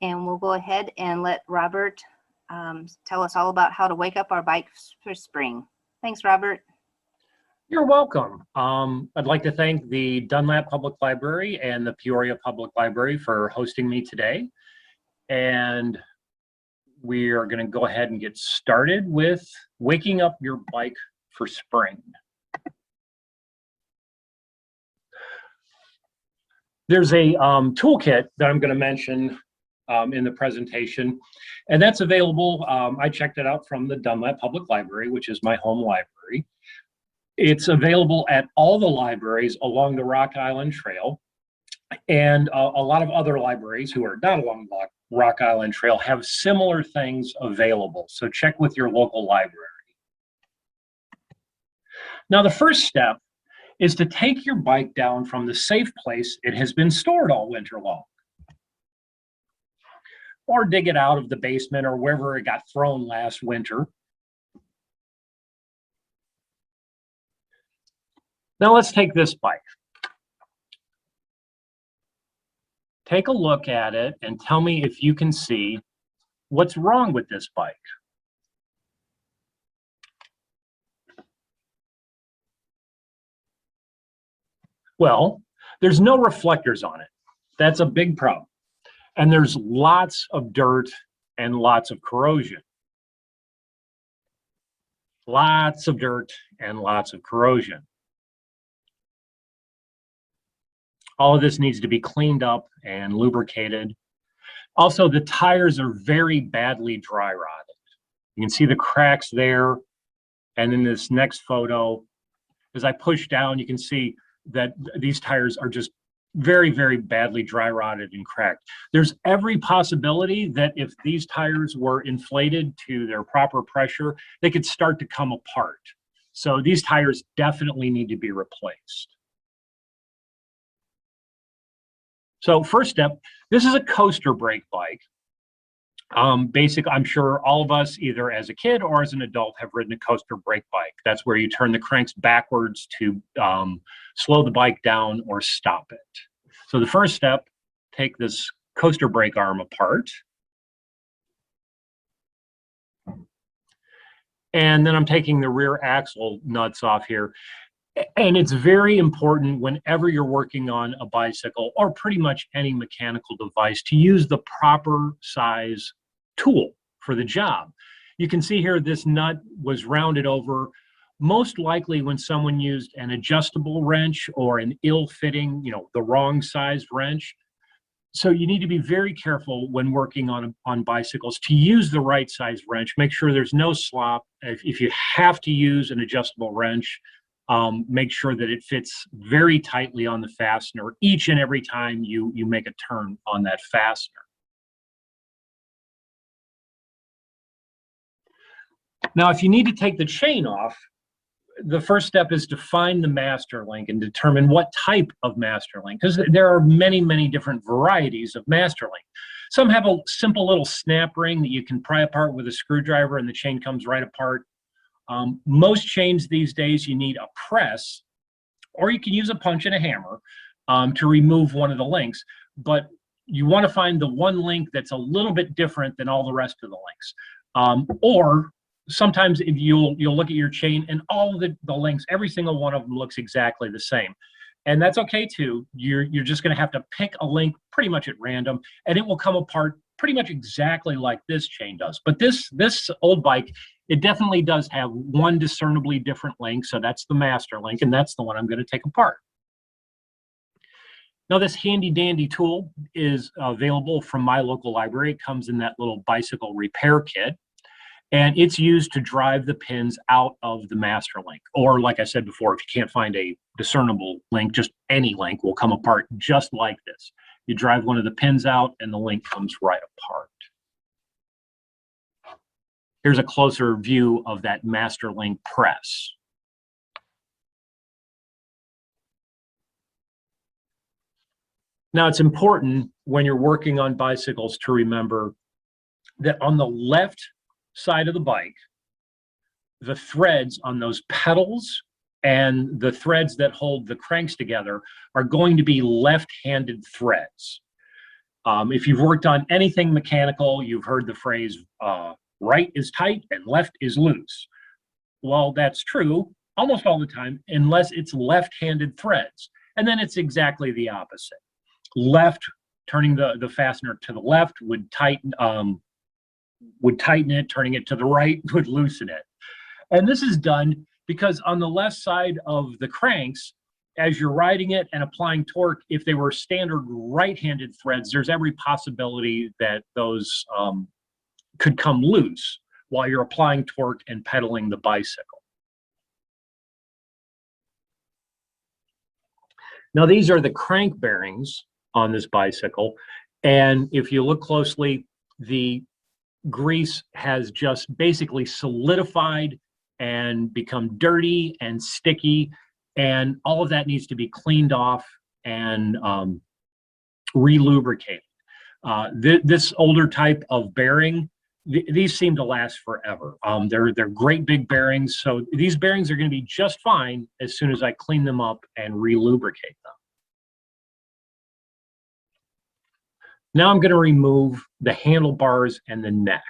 and we'll go ahead and let Robert tell us all about how to wake up our bikes for spring. Thanks, Robert. You're welcome. I'd like to thank the Dunlap Public Library and the Peoria Public Library for hosting me today. And we are going to go ahead and get started with waking up your bike for spring. There's a toolkit that I'm going to mention in the presentation, and that's available. I checked it out from the Dunlap Public Library, which is my home library. It's available at all the libraries along the Rock Island Trail, and a lot of other libraries who are not along the Rock Island Trail have similar things available. So check with your local library. Now, the first step is to take your bike down from the safe place it has been stored all winter long, or dig it out of the basement or wherever it got thrown last winter. Now let's take this bike. Take a look at it and tell me if you can see what's wrong with this bike. Well, there's no reflectors on it. That's a big problem. And there's lots of dirt and lots of corrosion. Lots of dirt and lots of corrosion. All of this needs to be cleaned up and lubricated. Also, the tires are very badly dry rotted. You can see the cracks there. And in this next photo, as I push down, you can see that these tires are just very, very badly dry rotted and cracked. There's every possibility that if these tires were inflated to their proper pressure, they could start to come apart. So these tires definitely need to be replaced. So first step, this is a coaster brake bike. I'm sure all of us, either as a kid or as an adult, have ridden a coaster brake bike. That's where you turn the cranks backwards to slow the bike down or stop it. So the first step, take this coaster brake arm apart. And then I'm taking the rear axle nuts off here. And it's very important whenever you're working on a bicycle or pretty much any mechanical device to use the proper size tool for the job. You can see here this nut was rounded over, most likely when someone used an adjustable wrench or an ill-fitting, the wrong size wrench. So you need to be very careful when working on bicycles to use the right size wrench. Make sure there's no slop. If you have to use an adjustable wrench, make sure that it fits very tightly on the fastener each and every time you make a turn on that fastener. Now, if you need to take the chain off, the first step is to find the master link and determine what type of master link, because there are many, many different varieties of master link. Some have a simple little snap ring that you can pry apart with a screwdriver and the chain comes right apart. Most chains these days, you need a press, or you can use a punch and a hammer to remove one of the links. But you want to find the one link that's a little bit different than all the rest of the links. Or sometimes if you'll look at your chain and all the links, every single one of them looks exactly the same. And that's okay too. You're just going to have to pick a link pretty much at random, and it will come apart pretty much exactly like this chain does. But this old bike, it definitely does have one discernibly different link, so that's the master link, and that's the one I'm going to take apart. Now, this handy dandy tool is available from my local library. It comes in that little bicycle repair kit, and it's used to drive the pins out of the master link. Or like I said before, if you can't find a discernible link, just any link will come apart just like this. You drive one of the pins out and the link comes right apart. Here's a closer view of that master link press. Now, it's important when you're working on bicycles to remember that on the left side of the bike, the threads on those pedals and the threads that hold the cranks together are going to be left-handed threads. If you've worked on anything mechanical, you've heard the phrase, right is tight and left is loose. Well, that's true almost all the time, unless it's left-handed threads. And then it's exactly the opposite. Left, turning the fastener to the left would tighten it, turning it to the right would loosen it. And this is done because on the left side of the cranks, as you're riding it and applying torque, if they were standard right-handed threads, there's every possibility that those could come loose while you're applying torque and pedaling the bicycle. Now, these are the crank bearings on this bicycle. And if you look closely, the grease has just basically solidified and become dirty and sticky. And all of that needs to be cleaned off and re-lubricated. This older type of bearing, these seem to last forever. They're great big bearings. So these bearings are going to be just fine as soon as I clean them up and re-lubricate them. Now I'm going to remove the handlebars and the neck.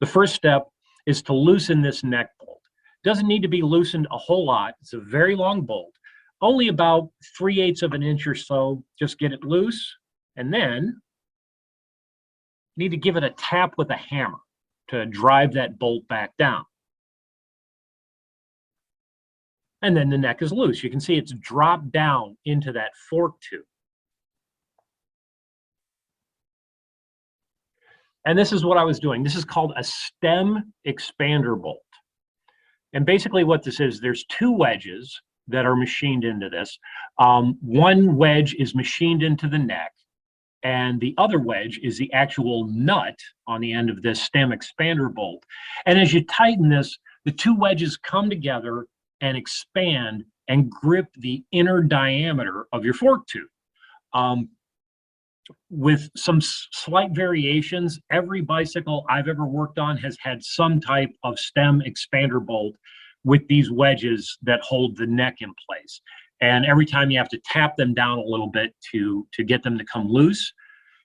The first step is to loosen this neck bolt. Doesn't need to be loosened a whole lot. It's a very long bolt, only about 3/8 of an inch or so. Just get it loose, and then need to give it a tap with a hammer to drive that bolt back down. And then the neck is loose. You can see it's dropped down into that fork tube. And this is what I was doing. This is called a stem expander bolt. And basically what this is, there's two wedges that are machined into this. One wedge is machined into the neck, and the other wedge is the actual nut on the end of this stem expander bolt. And as you tighten this, the two wedges come together and expand and grip the inner diameter of your fork tube. With some slight variations, every bicycle I've ever worked on has had some type of stem expander bolt with these wedges that hold the neck in place. And every time you have to tap them down a little bit to get them to come loose.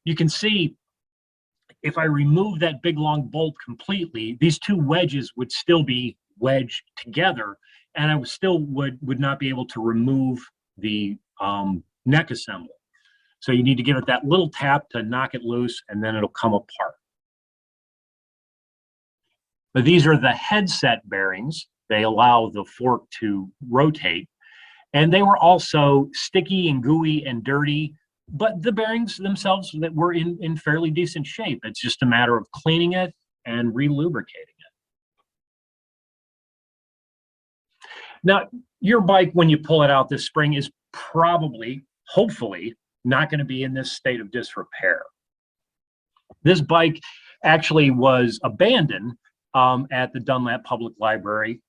You can see if I remove that big long bolt completely, these two wedges would still be wedged together, and I would not be able to remove the neck assembly. So you need to give it that little tap to knock it loose, and then it'll come apart. But these are the headset bearings. They allow the fork to rotate. And they were also sticky and gooey and dirty, but the bearings themselves that were in fairly decent shape. It's just a matter of cleaning it and re-lubricating it. Now, your bike, when you pull it out this spring, is probably, hopefully, not going to be in this state of disrepair. This bike actually was abandoned at the Dunlap Public Library,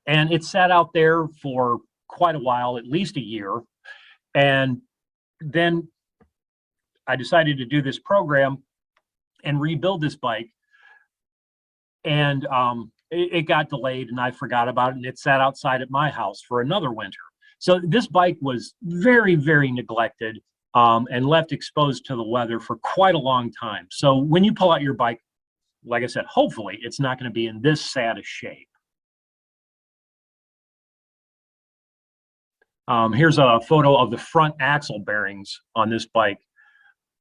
and it sat out there for quite a while, at least a year. And then I decided to do this program and rebuild this bike, and it got delayed, and I forgot about it, and it sat outside at my house for another winter. So this bike was very, very neglected and left exposed to the weather for quite a long time. So when you pull out your bike, like I said, hopefully it's not going to be in this sad a shape. Here's a photo of the front axle bearings on this bike.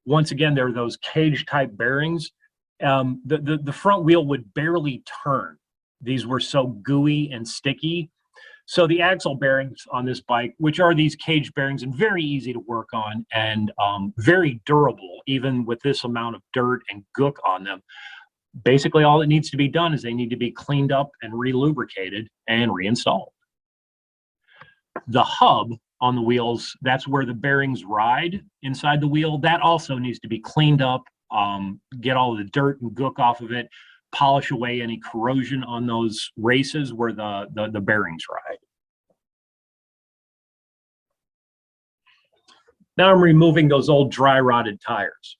Once again, they're those cage type bearings. The front wheel would barely turn. These were so gooey and sticky. So the axle bearings on this bike, which are these cage bearings and very easy to work on and very durable, even with this amount of dirt and gook on them, basically all that needs to be done is they need to be cleaned up and re-lubricated and reinstalled. The hub on the wheels, that's where the bearings ride inside the wheel. That also needs to be cleaned up, get all the dirt and gook off of it, polish away any corrosion on those races where the bearings ride. Now I'm removing those old dry rotted tires.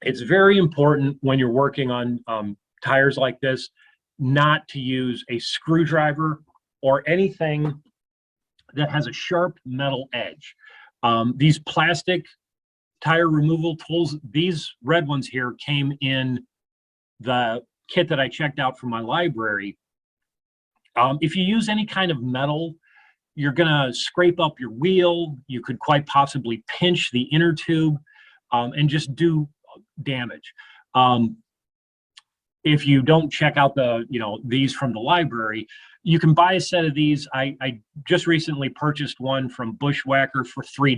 It's very important when you're working on tires like this not to use a screwdriver or anything that has a sharp metal edge. These plastic tire removal tools, these red ones here came in the kit that I checked out from my library. If you use any kind of metal, you're gonna scrape up your wheel. You could quite possibly pinch the inner tube and just do damage. If you don't check out these from the library, you can buy a set of these. I just recently purchased one from Bushwhacker for $3.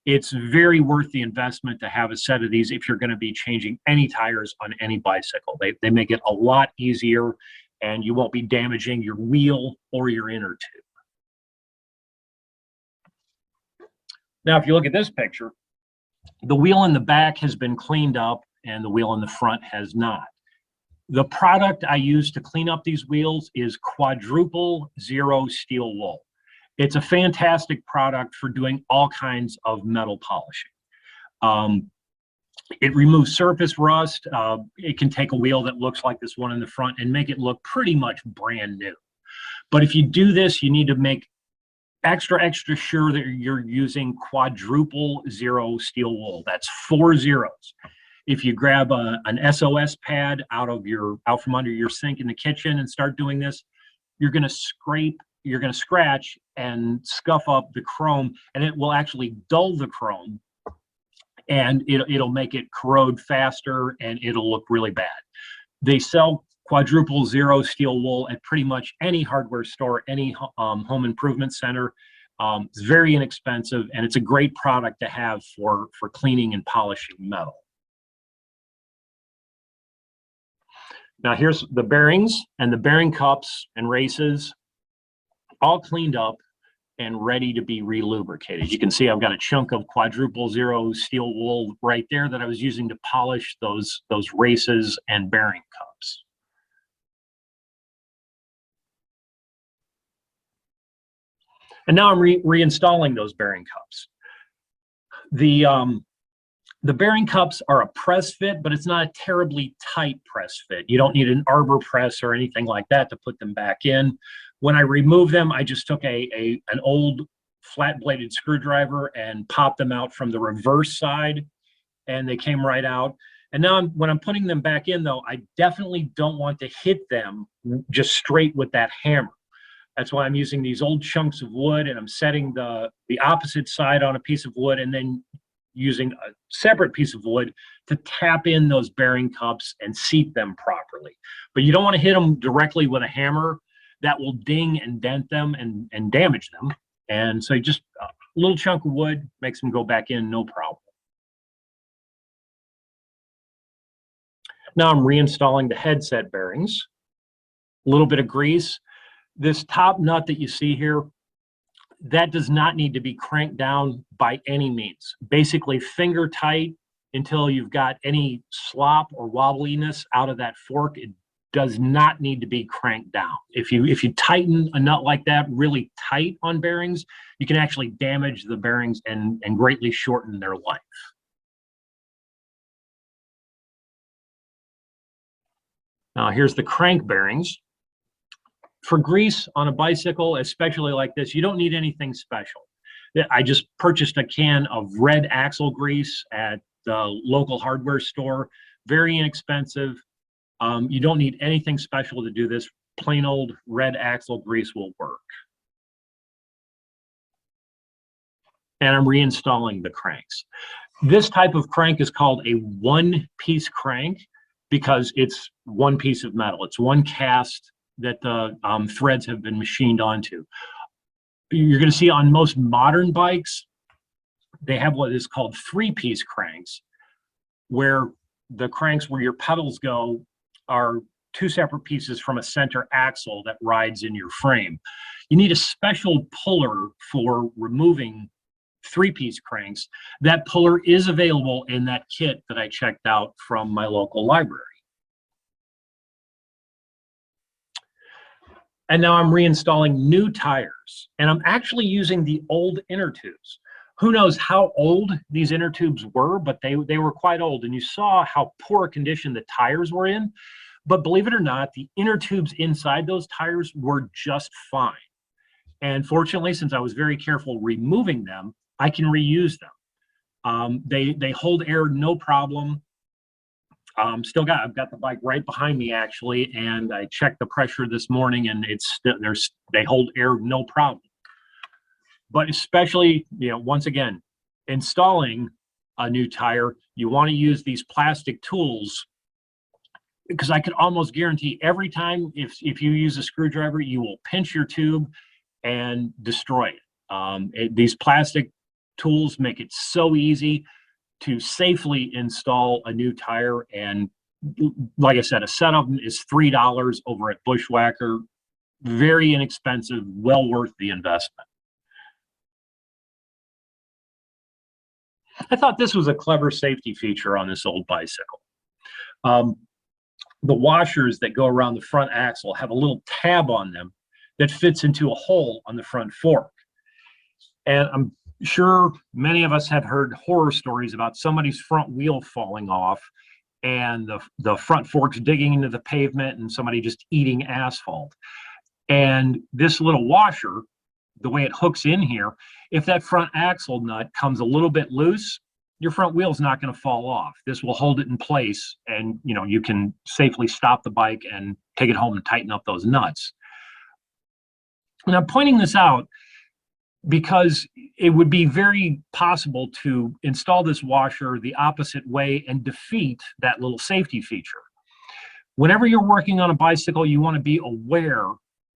It's very worth the investment to have a set of these if you're going to be changing any tires on any bicycle. They make it a lot easier, and you won't be damaging your wheel or your inner tube. Now, if you look at this picture, the wheel in the back has been cleaned up and the wheel in the front has not. The product I use to clean up these wheels is quadruple zero steel wool. It's a fantastic product for doing all kinds of metal polishing. It removes surface rust. It can take a wheel that looks like this one in the front and make it look pretty much brand new. But if you do this, you need to make extra sure that you're using quadruple zero steel wool. That's 4 zeros. If you grab an SOS pad out from under your sink in the kitchen and start doing this, you're going to scratch and scuff up the chrome, and it will actually dull the chrome, and it'll make it corrode faster, and it'll look really bad. They sell quadruple zero steel wool at pretty much any hardware store, any home improvement center. It's very inexpensive, and it's a great product to have for cleaning and polishing metal. Now here's the bearings and the bearing cups and races, all cleaned up and ready to be relubricated. You can see I've got a chunk of quadruple zero steel wool right there that I was using to polish those races and bearing cups. And now I'm reinstalling those bearing cups. The bearing cups are a press fit, but it's not a terribly tight press fit. You don't need an arbor press or anything like that to put them back in. When I removed them, I just took an old flat-bladed screwdriver and popped them out from the reverse side, and they came right out. And now when I'm putting them back in, though, I definitely don't want to hit them just straight with that hammer. That's why I'm using these old chunks of wood, and I'm setting the opposite side on a piece of wood and then using a separate piece of wood to tap in those bearing cups and seat them properly. But you don't want to hit them directly with a hammer. That will ding and dent them and damage them. And so just a little chunk of wood makes them go back in, no problem. Now I'm reinstalling the headset bearings. A little bit of grease. This top nut that you see here, that does not need to be cranked down by any means. Basically finger tight until you've got any slop or wobbliness out of that fork. It does not need to be cranked down. If you tighten a nut like that really tight on bearings, you can actually damage the bearings and greatly shorten their life. Now here's the crank bearings. For grease on a bicycle, especially like this, you don't need anything special. I just purchased a can of red axle grease at the local hardware store. Very inexpensive. You don't need anything special to do this. Plain old red axle grease will work. And I'm reinstalling the cranks. This type of crank is called a one-piece crank because it's one piece of metal. It's one cast that the threads have been machined onto. You're going to see on most modern bikes, they have what is called three-piece cranks, where the cranks where your pedals go are two separate pieces from a center axle that rides in your frame. You need a special puller for removing three-piece cranks. That puller is available in that kit that I checked out from my local library. And now I'm reinstalling new tires, and I'm actually using the old inner tubes. Who knows how old these inner tubes were, but they were quite old, and you saw how poor a condition the tires were in. But believe it or not, the inner tubes inside those tires were just fine. And fortunately, since I was very careful removing them, I can reuse them. They hold air no problem. I've got the bike right behind me actually, and I checked the pressure this morning, and they hold air no problem. But especially, once again, installing a new tire, you want to use these plastic tools, because I can almost guarantee every time if you use a screwdriver, you will pinch your tube and destroy it. These plastic tools make it so easy to safely install a new tire. And like I said, a set of them is $3 over at Bushwhacker. Very inexpensive, well worth the investment. I thought this was a clever safety feature on this old bicycle. The washers that go around the front axle have a little tab on them that fits into a hole on the front fork. And I'm sure many of us have heard horror stories about somebody's front wheel falling off and the front forks digging into the pavement and somebody just eating asphalt. And this little washer, the way it hooks in here, if that front axle nut comes a little bit loose, your front wheel's not going to fall off. This will hold it in place, and you can safely stop the bike and take it home and tighten up those nuts. And I'm pointing this out because it would be very possible to install this washer the opposite way and defeat that little safety feature. Whenever you're working on a bicycle, you want to be aware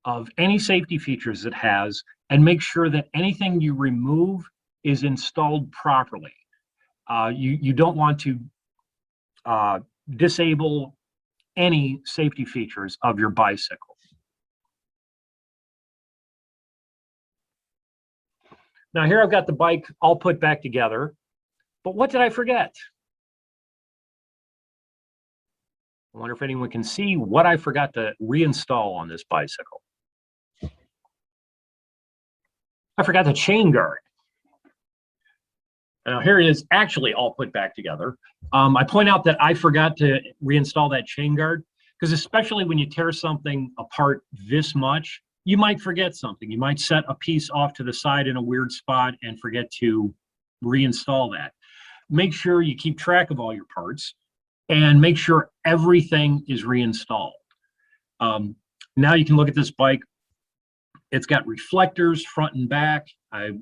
of any safety features it has and make sure that anything you remove is installed properly. You don't want to disable any safety features of your bicycle. Now here I've got the bike all put back together, but what did I forget? I wonder if anyone can see what I forgot to reinstall on this bicycle. I forgot the chain guard. Now here it is actually all put back together. I point out that I forgot to reinstall that chain guard because especially when you tear something apart this much, you might forget something. You might set a piece off to the side in a weird spot and forget to reinstall that. Make sure you keep track of all your parts and make sure everything is reinstalled. Now you can look at this bike. It's got reflectors front and back. I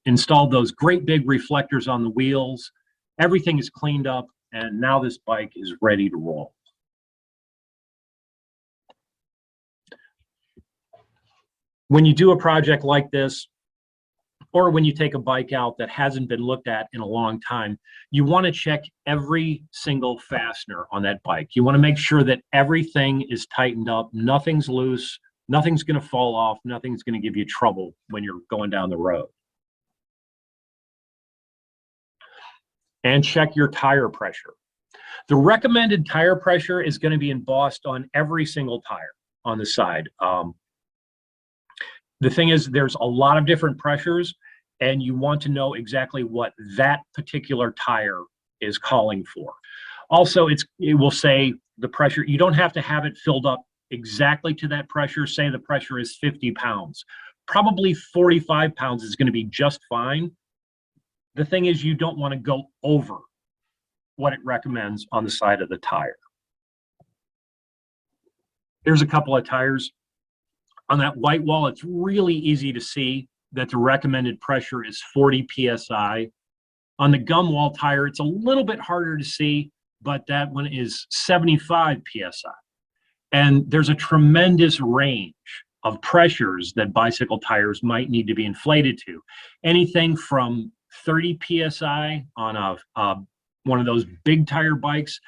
installed those great big reflectors on the wheels. Everything is cleaned up, and now this bike is ready to roll. When you do a project like this, or when you take a bike out that hasn't been looked at in a long time, you want to check every single fastener on that bike. You want to make sure that everything is tightened up, nothing's loose, nothing's going to fall off, nothing's going to give you trouble when you're going down the road. And check your tire pressure. The recommended tire pressure is going to be embossed on every single tire on the side. The thing is, there's a lot of different pressures, and you want to know exactly what that particular tire is calling for. Also, it will say the pressure. You don't have to have it filled up exactly to that pressure. Say the pressure is 50 pounds. Probably 45 pounds is going to be just fine. The thing is, you don't want to go over what it recommends on the side of the tire. Here's a couple of tires. On that white wall, it's really easy to see that the recommended pressure is 40 PSI. On the gum wall tire, it's a little bit harder to see, but that one is 75 PSI. And there's a tremendous range of pressures that bicycle tires might need to be inflated to. Anything from 30 PSI on one of those big tire bikes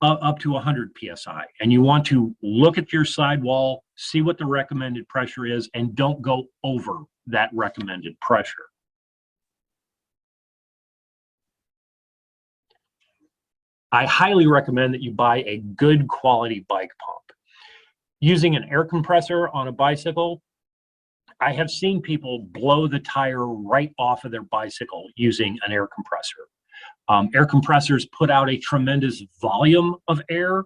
up to 100 PSI. And you want to look at your sidewall, see what the recommended pressure is, and don't go over that recommended pressure. I highly recommend that you buy a good quality bike pump. Using an air compressor on a bicycle, I have seen people blow the tire right off of their bicycle using an air compressor. Air compressors put out a tremendous volume of air,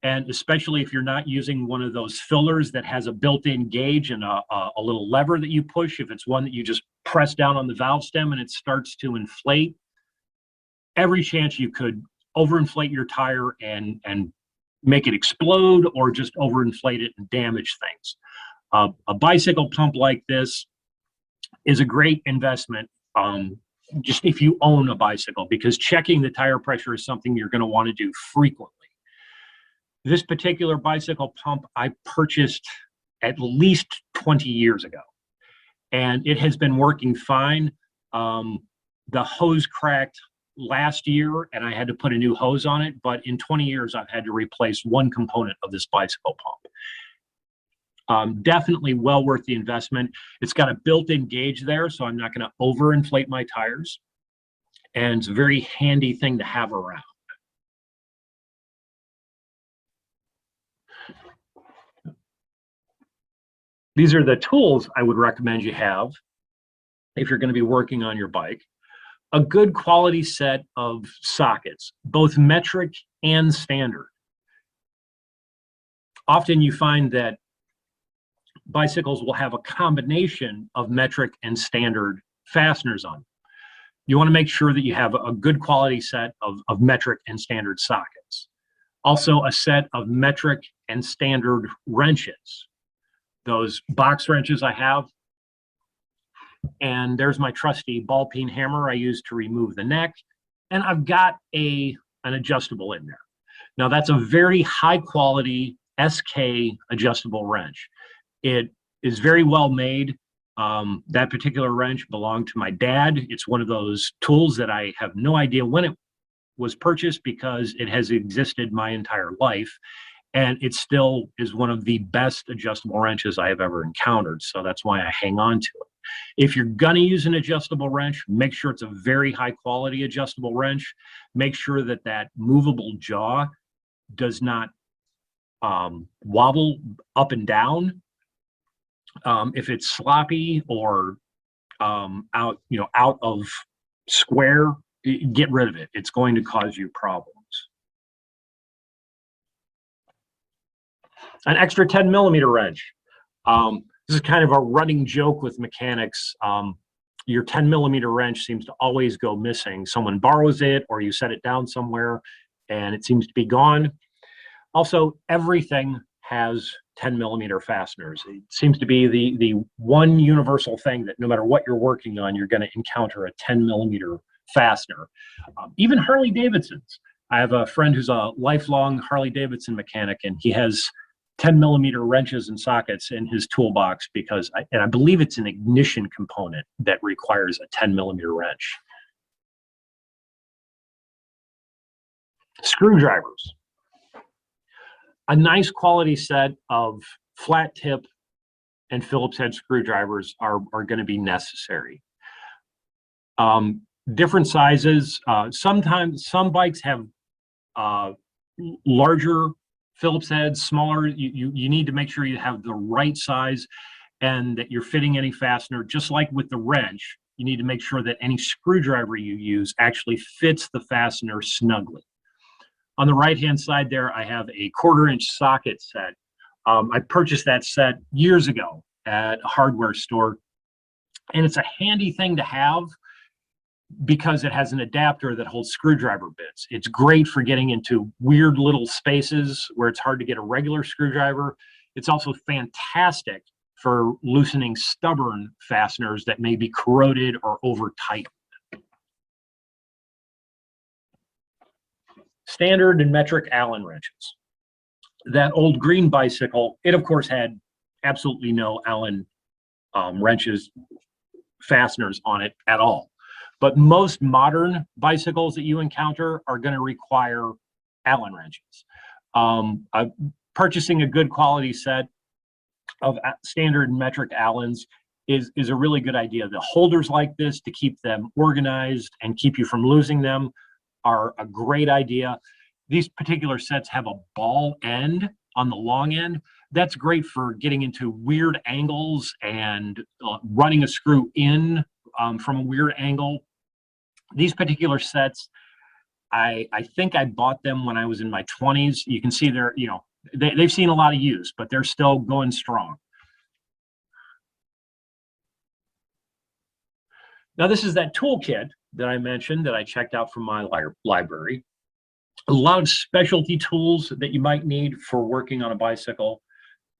And especially if you're not using one of those fillers that has a built-in gauge and a little lever that you push, if it's one that you just press down on the valve stem and it starts to inflate, every chance you could overinflate your tire and make it explode, or just overinflate it and damage things. A bicycle pump like this is a great investment, just if you own a bicycle, because checking the tire pressure is something you're going to want to do frequently. This particular bicycle pump I purchased at least 20 years ago, and it has been working fine. The hose cracked last year and I had to put a new hose on it, but in 20 years I've had to replace one component of this bicycle pump. Definitely well worth the investment. It's got a built-in gauge there, so I'm not going to overinflate my tires, and it's a very handy thing to have around. These are the tools I would recommend you have if you're going to be working on your bike. A good quality set of sockets, both metric and standard. Often you find that bicycles will have a combination of metric and standard fasteners on. You want to make sure that you have a good quality set of metric and standard sockets. Also, a set of metric and standard wrenches. Those box wrenches I have, and there's my trusty ball peen hammer I use to remove the neck, and I've got an adjustable in there. Now that's a very high quality SK adjustable wrench. It is very well made. That particular wrench belonged to my dad. It's one of those tools that I have no idea when it was purchased, because it has existed my entire life. And it still is one of the best adjustable wrenches I have ever encountered. So that's why I hang on to it. If you're gonna use an adjustable wrench, make sure it's a very high quality adjustable wrench. Make sure that that movable jaw does not wobble up and down. If it's sloppy or out of square, get rid of it. It's going to cause you problems. An extra 10mm wrench. This is kind of a running joke with mechanics. Your 10mm wrench seems to always go missing. Someone borrows it, or you set it down somewhere and it seems to be gone. Also, everything has 10mm fasteners. It seems to be the one universal thing that no matter what you're working on, you're going to encounter a 10mm fastener. Even Harley Davidsons. I have a friend who's a lifelong Harley Davidson mechanic, and he has 10mm wrenches and sockets in his toolbox because, I believe it's an ignition component that requires a 10mm wrench. Screwdrivers. A nice quality set of flat tip and Phillips head screwdrivers are going to be necessary. Different sizes. Sometimes some bikes have larger Phillips heads, smaller. You need to make sure you have the right size and that you're fitting any fastener. Just like with the wrench, you need to make sure that any screwdriver you use actually fits the fastener snugly. On the right-hand side there, I have a 1/4-inch socket set. I purchased that set years ago at a hardware store, and it's a handy thing to have because it has an adapter that holds screwdriver bits. It's great for getting into weird little spaces where it's hard to get a regular screwdriver. It's also fantastic for loosening stubborn fasteners that may be corroded or over tight. Standard and metric Allen wrenches. That old green bicycle, it of course had absolutely no Allen wrenches, fasteners on it at all. But most modern bicycles that you encounter are going to require Allen wrenches. Purchasing a good quality set of standard and metric Allens is a really good idea. The holders like this, to keep them organized and keep you from losing them, are a great idea. These particular sets have a ball end on the long end. That's great for getting into weird angles and running a screw in from a weird angle. These particular sets I think I bought them when I was in my 20s. You can see they're, you know, they've seen a lot of use, but they're still going strong. Now, this is that toolkit that I mentioned that I checked out from my library. A lot of specialty tools that you might need for working on a bicycle.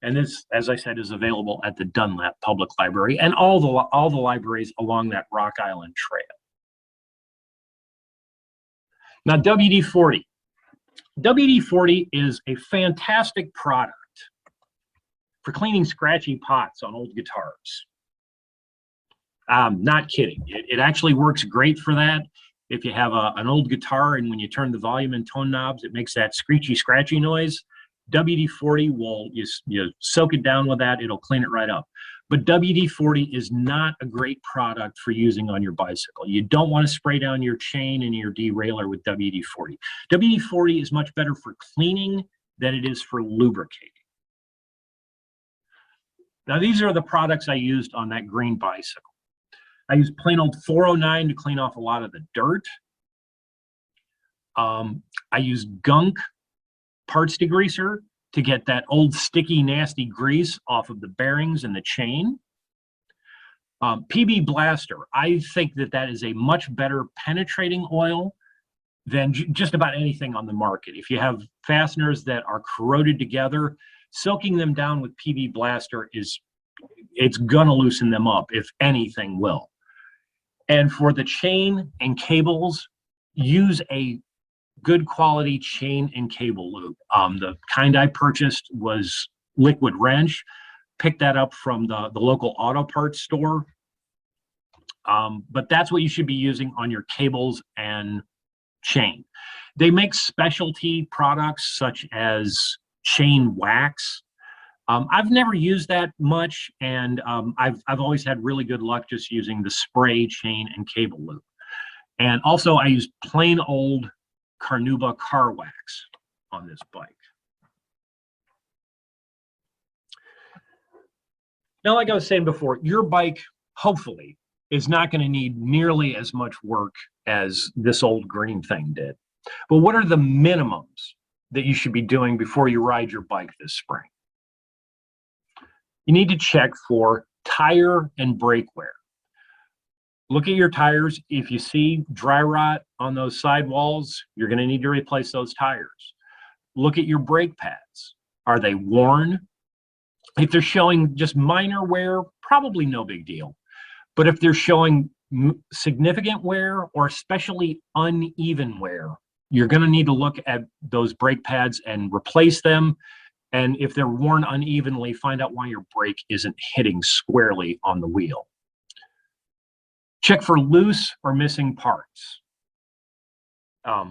And this, as I said, is available at the Dunlap Public Library and all the libraries along that Rock Island Trail. Now, WD-40. WD-40 is a fantastic product for cleaning scratchy pots on old guitars. Not kidding. It actually works great for that. If you have an old guitar and when you turn the volume and tone knobs, it makes that screechy, scratchy noise. WD-40 will, you soak it down with that, it'll clean it right up. But WD-40 is not a great product for using on your bicycle. You don't want to spray down your chain and your derailleur with WD-40. WD-40 is much better for cleaning than it is for lubricating. Now, these are the products I used on that green bicycle. I used plain old 409 to clean off a lot of the dirt. I used gunk parts degreaser to get that old sticky, nasty grease off of the bearings and the chain. PB Blaster, I think that is a much better penetrating oil than just about anything on the market. If you have fasteners that are corroded together, soaking them down with PB Blaster it's gonna loosen them up, if anything will. And for the chain and cables, use a good quality chain and cable lube. The kind I purchased was Liquid Wrench. Picked that up from the local auto parts store. But that's what you should be using on your cables and chain. They make specialty products such as chain wax. I've never used that much, and I've always had really good luck just using the spray, chain, and cable lube. And also, I use plain old Carnauba car wax on this bike. Now, like I was saying before, your bike, hopefully, is not going to need nearly as much work as this old green thing did. But what are the minimums that you should be doing before you ride your bike this spring? You need to check for tire and brake wear. Look at your tires. If you see dry rot on those sidewalls, you're going to need to replace those tires. Look at your brake pads. Are they worn? If they're showing just minor wear, probably no big deal. But if they're showing significant wear or especially uneven wear, you're going to need to look at those brake pads and replace them. And if they're worn unevenly, find out why your brake isn't hitting squarely on the wheel. Check for loose or missing parts.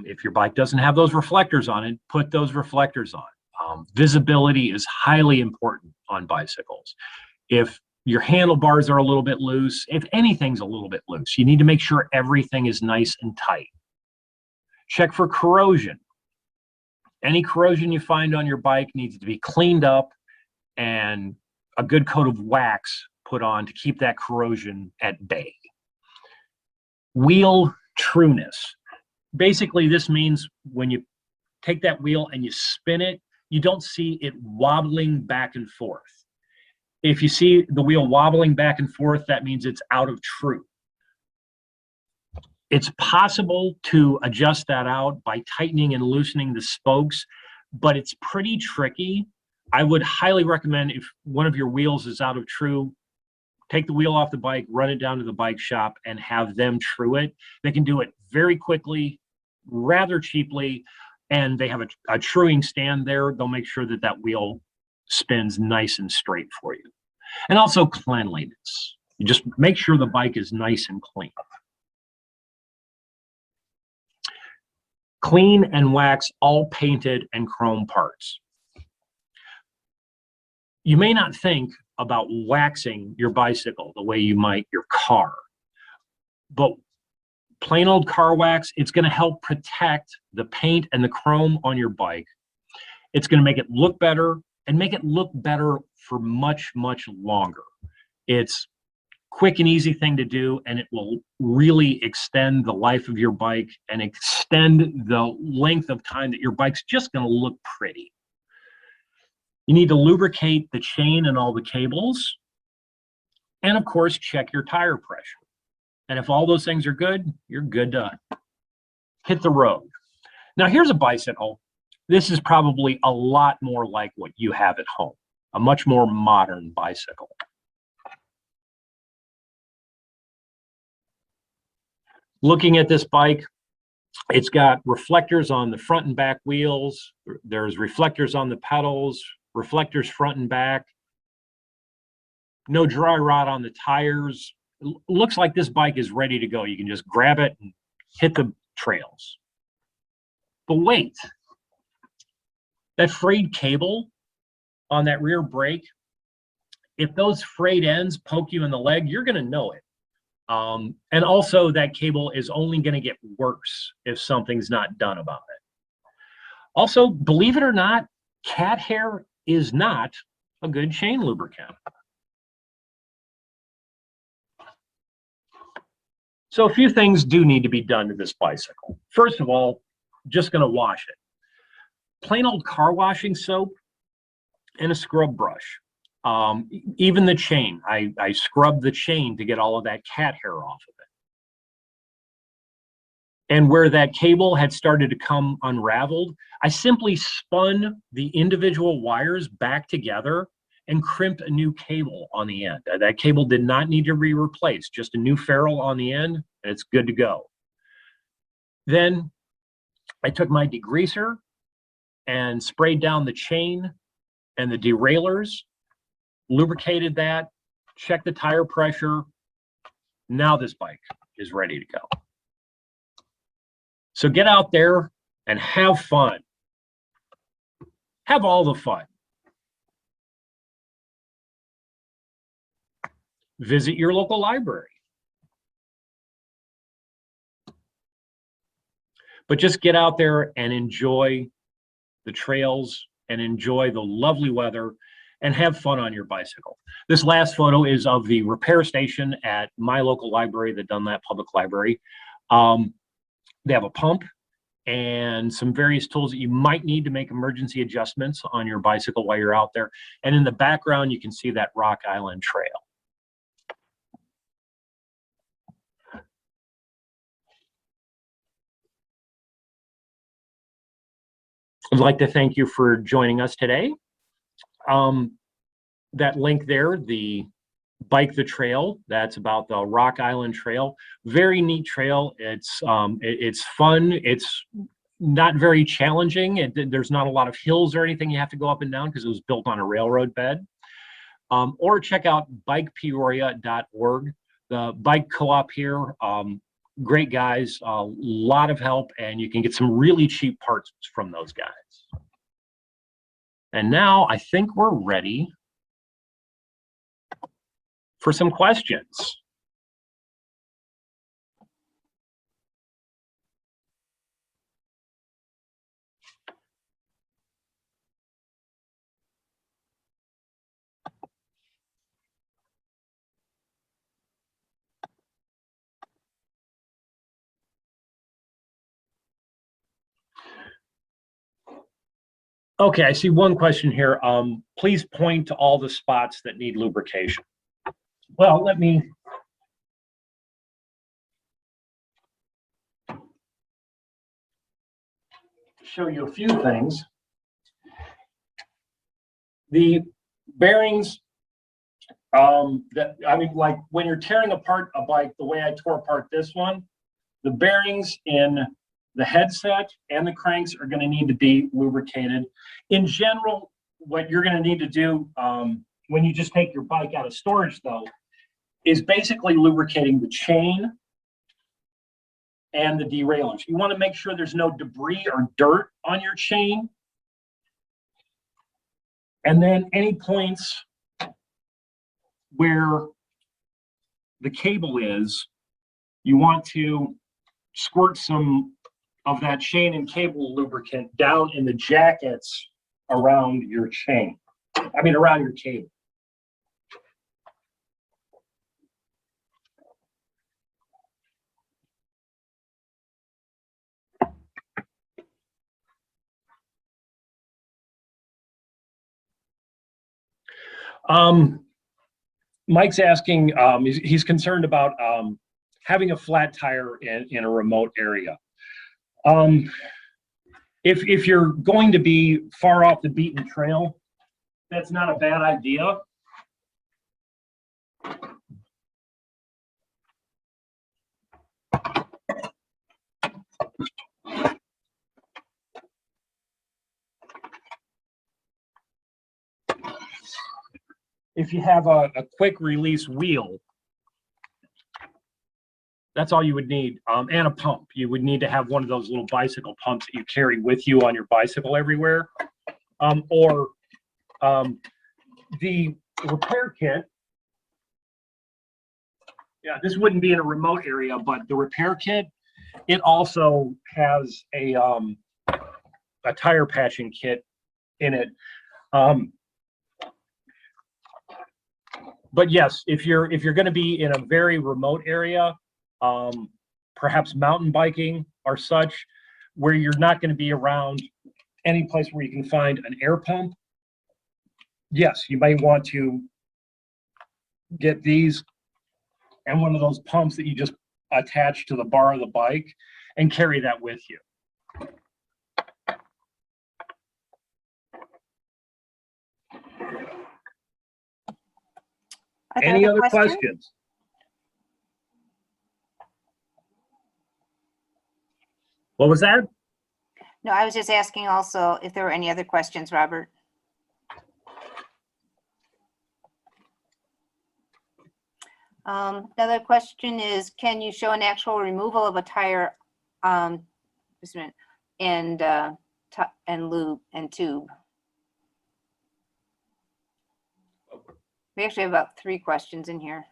If your bike doesn't have those reflectors on it, put those reflectors on. Visibility is highly important on bicycles. If your handlebars are a little bit loose, if anything's a little bit loose, you need to make sure everything is nice and tight. Check for corrosion. Any corrosion you find on your bike needs to be cleaned up and a good coat of wax put on to keep that corrosion at bay. Wheel trueness. Basically, this means when you take that wheel and you spin it, you don't see it wobbling back and forth. If you see the wheel wobbling back and forth, that means it's out of true. It's possible to adjust that out by tightening and loosening the spokes, but it's pretty tricky. I would highly recommend, if one of your wheels is out of true, take the wheel off the bike, run it down to the bike shop, and have them true it. They can do it very quickly, rather cheaply, and they have a truing stand there. They'll make sure that that wheel spins nice and straight for you. And also cleanliness. You just make sure the bike is nice and clean. Clean and wax all painted and chrome parts. You may not think about waxing your bicycle the way you might your car, but plain old car wax, it's going to help protect the paint and the chrome on your bike. It's going to make it look better and make it look better for much, much longer. It's quick and easy thing to do, and it will really extend the life of your bike and extend the length of time that your bike's just going to look pretty. You need to lubricate the chain and all the cables, and of course, check your tire pressure. And if all those things are good, you're good to hit the road. Now, here's a bicycle. This is probably a lot more like what you have at home, a much more modern bicycle. Looking at this bike, it's got reflectors on the front and back wheels. There's reflectors on the pedals, reflectors front and back. No dry rot on the tires. Looks like this bike is ready to go. You can just grab it and hit the trails. But wait, that frayed cable on that rear brake, if those frayed ends poke you in the leg, you're going to know it. And also that cable is only going to get worse if something's not done about it. Also, believe it or not, cat hair is not a good chain lubricant. So a few things do need to be done to this bicycle. First of all, just going to wash it. Plain old car washing soap and a scrub brush. Even the chain, I scrubbed the chain to get all of that cat hair off of it. And where that cable had started to come unraveled, I simply spun the individual wires back together and crimped a new cable on the end. That cable did not need to be replaced, just a new ferrule on the end, and it's good to go. Then I took my degreaser and sprayed down the chain and the derailleurs, lubricated that, checked the tire pressure. Now this bike is ready to go. So get out there and have fun. Have all the fun. Visit your local library. But just get out there and enjoy the trails and enjoy the lovely weather and have fun on your bicycle. This last photo is of the repair station at my local library, the Dunlap Public Library. They have a pump and some various tools that you might need to make emergency adjustments on your bicycle while you're out there. And in the background, you can see that Rock Island Trail. I'd like to thank you for joining us today. That link there, the Bike the Trail, that's about the Rock Island Trail. Very neat trail. It's fun. It's not very challenging. There's not a lot of hills or anything you have to go up and down because it was built on a railroad bed. Or check out bikepeoria.org. The bike co-op here, great guys, a lot of help, and you can get some really cheap parts from those guys. And now I think we're ready for some questions. Okay, I see one question here. Please point to all the spots that need lubrication. Well, let me show you a few things. The bearings, like when you're tearing apart a bike, the way I tore apart this one, the bearings in the headset and the cranks are going to need to be lubricated. In general, what you're going to need to do when you just take your bike out of storage, though, is basically lubricating the chain and the derailleurs. You want to make sure there's no debris or dirt on your chain. And then any points where the cable is, you want to squirt some of that chain and cable lubricant down in the jackets around your chain. Around your cable. Mike's asking, he's concerned about having a flat tire in a remote area. If you're going to be far off the beaten trail, that's not a bad idea. If you have a quick release wheel, that's all you would need, and a pump. You would need to have one of those little bicycle pumps that you carry with you on your bicycle everywhere, or the repair kit. Yeah, this wouldn't be in a remote area, but the repair kit, it also has a tire patching kit in it. But yes, if you're going to be in a very remote area, perhaps mountain biking or such, where you're not going to be around any place where you can find an air pump, yes, you may want to get these and one of those pumps that you just attach to the bar of the bike and carry that with you. Any other questions? What was that? No, I was just asking also if there were any other questions, Robert. Another question is, can you show an actual removal of a tire just a minute, and lube and tube? We actually have about 3 questions in here.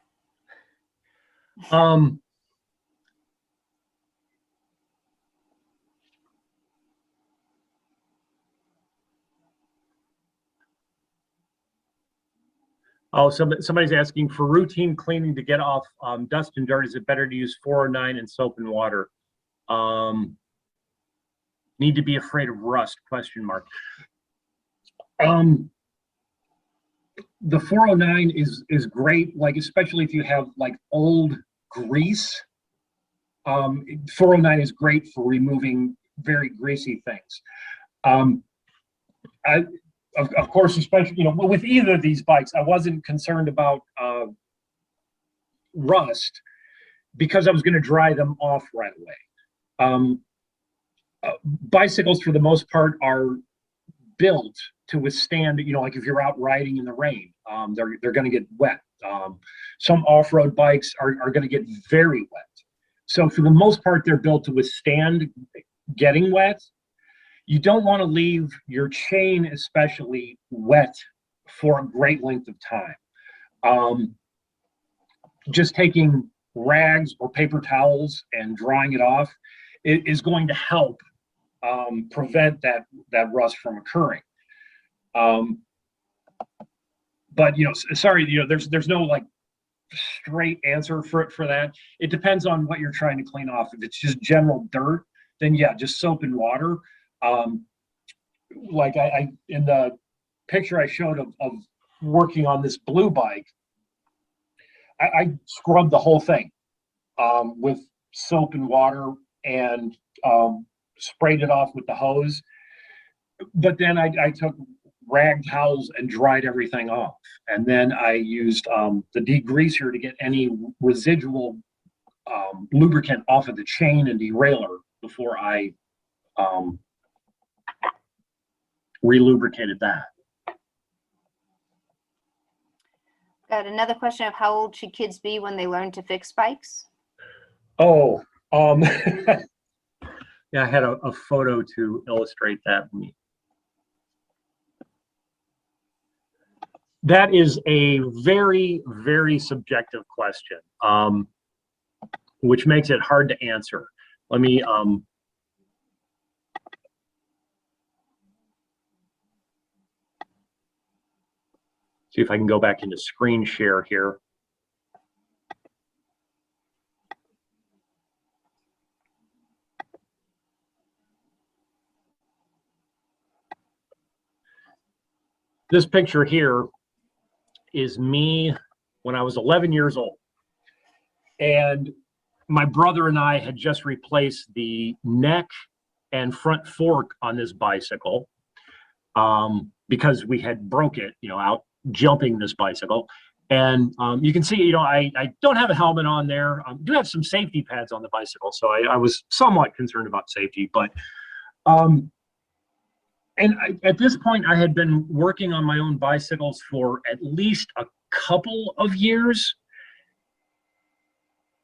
Oh, somebody's asking, for routine cleaning to get off dust and dirt, is it better to use 409 and soap and water? Need to be afraid of rust, question mark. The 409 is great, like especially if you have like old grease. 409 is great for removing very greasy things. Of course, especially, with either of these bikes, I wasn't concerned about rust because I was going to dry them off right away. Bicycles, for the most part, are built to withstand, like if you're out riding in the rain, they're going to get wet. Some off-road bikes are going to get very wet. So for the most part, they're built to withstand getting wet. You don't want to leave your chain especially wet for a great length of time. Just taking rags or paper towels and drying it off is going to help prevent that rust from occurring. But sorry, there's no like straight answer for that. It depends on what you're trying to clean off. If it's just general dirt, then yeah, just soap and water. Like I in the picture I showed of working on this blue bike, I scrubbed the whole thing with soap and water and sprayed it off with the hose. But then I took rag towels and dried everything off. And then I used the degreaser to get any residual lubricant off of the chain and derailleur before I relubricated that. Got another question of how old should kids be when they learn to fix bikes? Oh, yeah, I had a photo to illustrate that. That is a very, very subjective question, which makes it hard to answer. Let me see if I can go back into screen share here. This picture here is me when I was 11 years old. And my brother and I had just replaced the neck and front fork on this bicycle because we had broke it, out jumping this bicycle. And you can see, I don't have a helmet on there. Do have some safety pads on the bicycle, so I was somewhat concerned about safety. But at this point, I had been working on my own bicycles for at least a couple of years.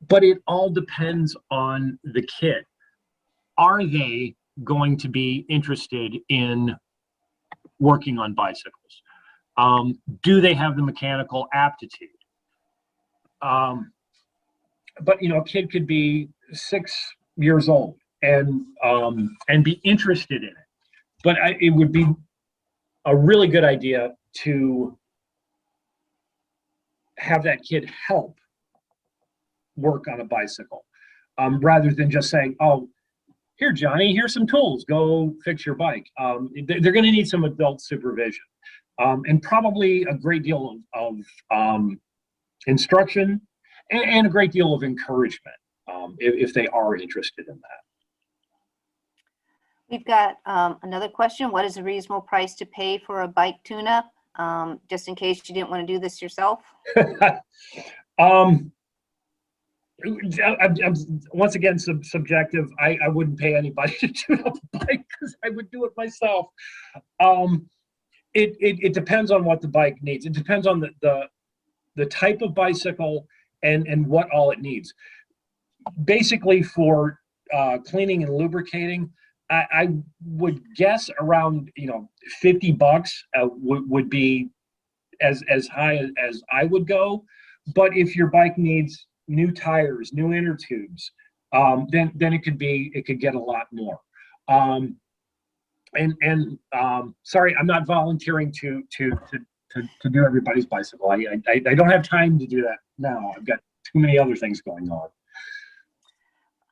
But it all depends on the kid. Are they going to be interested in working on bicycles? Do they have the mechanical aptitude? But a kid could be 6 years old and be interested in it. But it would be a really good idea to have that kid help work on a bicycle, rather than just saying, "Oh, here, Johnny, here's some tools. Go fix your bike." They're going to need some adult supervision, and probably a great deal of instruction and a great deal of encouragement, if they are interested in that. We've got another question. What is a reasonable price to pay for a bike tune-up? Just in case you didn't want to do this yourself. Once again, subjective. I wouldn't pay anybody to tune up a bike because I would do it myself. It depends on what the bike needs. It depends on the type of bicycle and what all it needs. Basically, for cleaning and lubricating, I would guess around $50 would be as high as I would go. But if your bike needs new tires, new inner tubes, then it could get a lot more. Sorry, I'm not volunteering to do everybody's bicycle. I don't have time to do that now. I've got too many other things going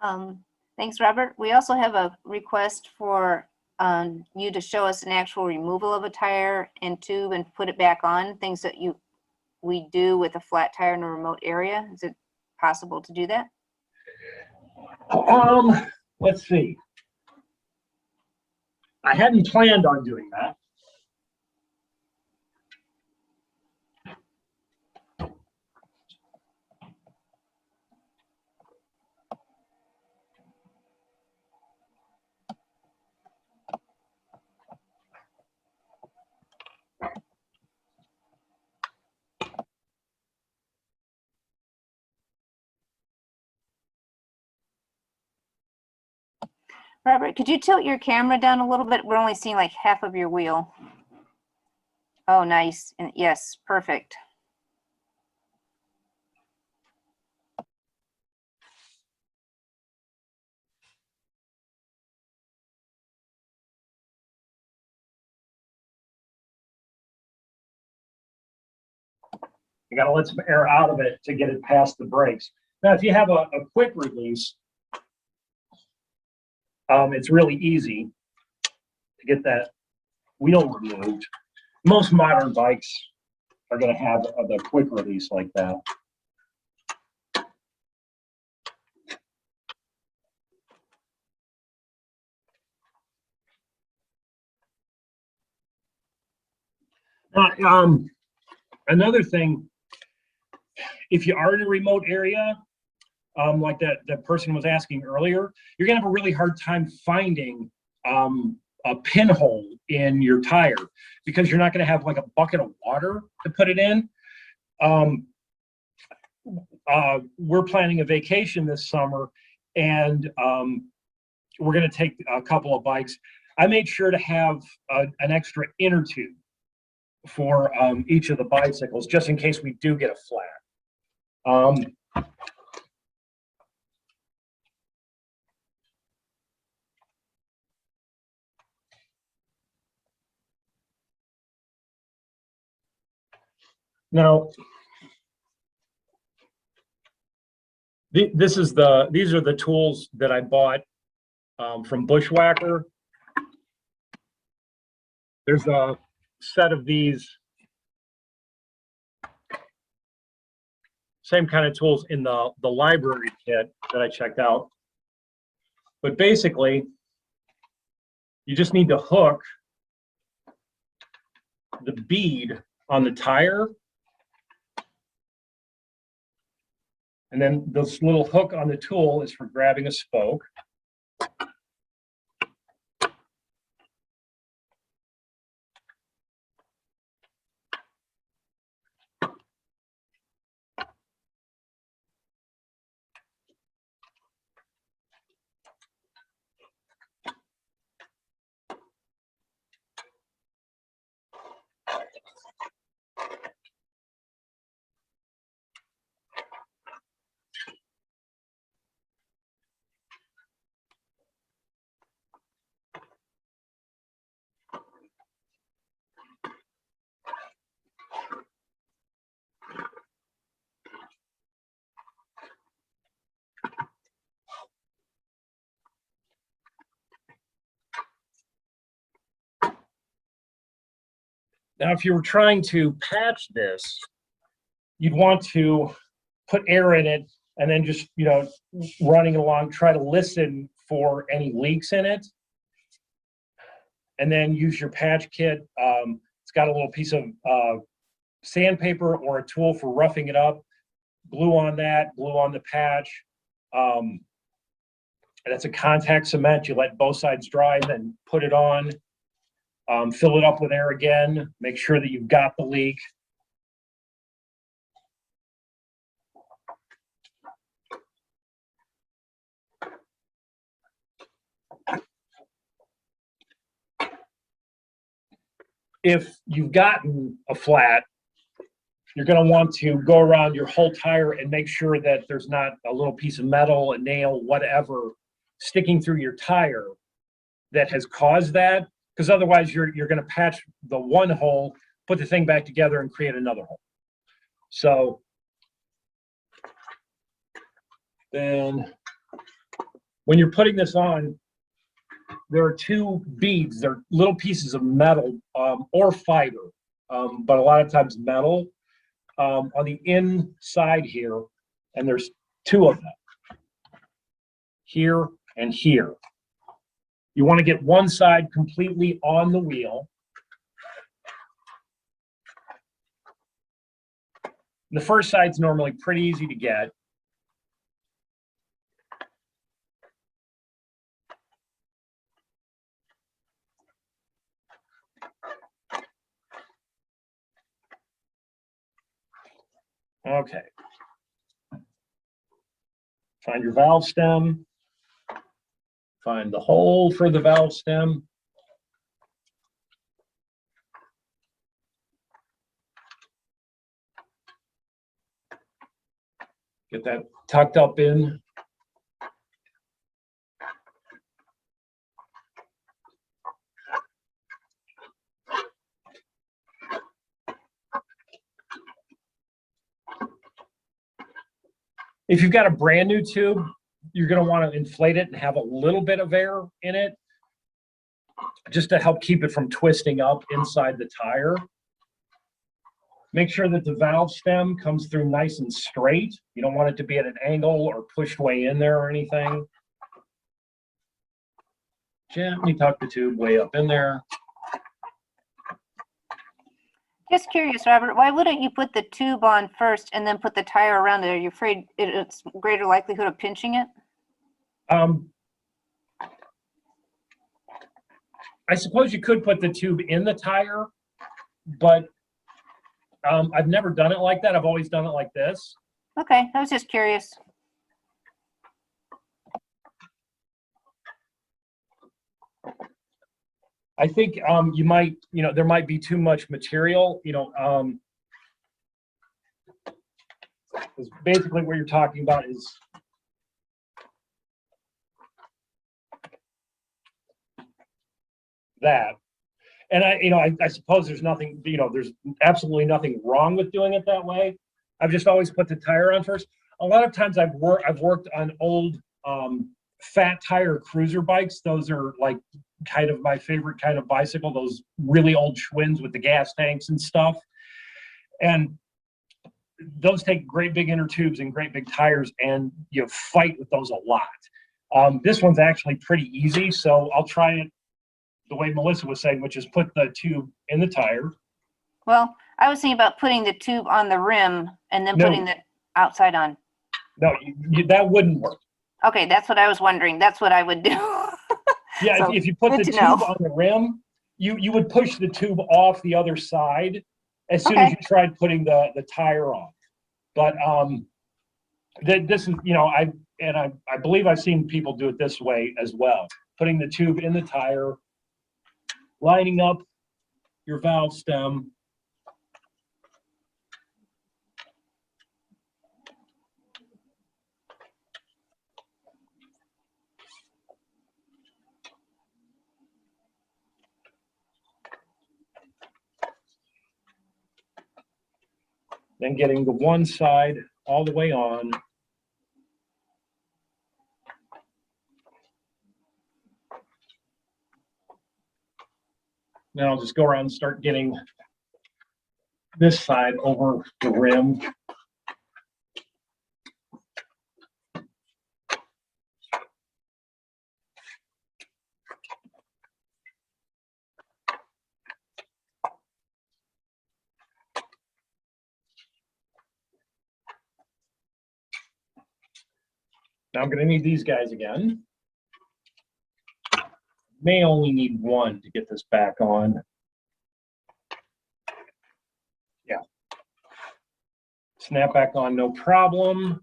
on. Thanks, Robert. We also have a request for you to show us an actual removal of a tire and tube and put it back on, things that we do with a flat tire in a remote area. Is it possible to do that? Let's see. I hadn't planned on doing that. Robert, could you tilt your camera down a little bit? We're only seeing like half of your wheel. Oh, nice. And yes, perfect. You got to let some air out of it to get it past the brakes. Now, if you have a quick release, it's really easy to get that wheel removed. Most modern bikes are going to have the quick release like that. Another thing, if you are in a remote area, like that person was asking earlier, you're gonna have a really hard time finding a pinhole in your tire because you're not gonna have like a bucket of water to put it in. We're planning a vacation this summer, and we're gonna take a couple of bikes. I made sure to have an extra inner tube for each of the bicycles, just in case we do get a flat. Now, these are the tools that I bought from Bushwhacker. There's a set of these Same kind of tools in the library kit that I checked out. But basically, you just need to hook the bead on the tire. And then this little hook on the tool is for grabbing a spoke. Now, if you were trying to patch this, you'd want to put air in it and then just, running along, try to listen for any leaks in it. And then use your patch kit. It's got a little piece of sandpaper or a tool for roughing it up. Glue on that, glue on the patch. And that's a contact cement. You let both sides dry, then put it on. Fill it up with air again. Make sure that you've got the leak. If you've gotten a flat, you're going to want to go around your whole tire and make sure that there's not a little piece of metal, a nail, whatever, sticking through your tire that has caused that. Because otherwise you're going to patch the one hole, put the thing back together, and create another hole. So then when you're putting this on, there are two beads. They're little pieces of metal or fiber, but a lot of times metal on the inside here, and there's two of them, here and here. You want to get one side completely on the wheel. The first side's normally pretty easy to get. Okay. Find your valve stem. Find the hole for the valve stem. Get that tucked up in. If you've got a brand new tube, you're going to want to inflate it and have a little bit of air in it just to help keep it from twisting up inside the tire. Make sure that the valve stem comes through nice and straight. You don't want it to be at an angle or pushed way in there or anything. Gently tuck the tube way up in there. Just curious, Robert, why wouldn't you put the tube on first and then put the tire around it? Are you afraid it's greater likelihood of pinching it? I suppose you could put the tube in the tire, but I've never done it like that. I've always done it like this. Okay, I was just curious. I think you might, there might be too much material, because basically what you're talking about is that. And I suppose there's nothing, there's absolutely nothing wrong with doing it that way. I've just always put the tire on first. A lot of times I've worked on old fat tire cruiser bikes. Those are like kind of my favorite kind of bicycle, those really old Schwinn's with the gas tanks and stuff. And those take great big inner tubes and great big tires, and you fight with those a lot. This one's actually pretty easy, so I'll try it the way Melissa was saying, which is put the tube in the tire. Well, I was thinking about putting the tube on the rim and then No. putting the outside on. No, that wouldn't work. Okay, that's what I was wondering. That's what I would do. Yeah, So, if you put the good to tube know. on the rim, you would push the tube off the other side as soon as Okay. you tried putting the tire on. But this is, I believe I've seen people do it this way as well, putting the tube in the tire, lining up your valve stem. Then getting the one side all the way on. Then I'll just go around and start getting this side over the rim. Now I'm going to need these guys again. May only need one to get this back on. Yeah. Snap back on, no problem.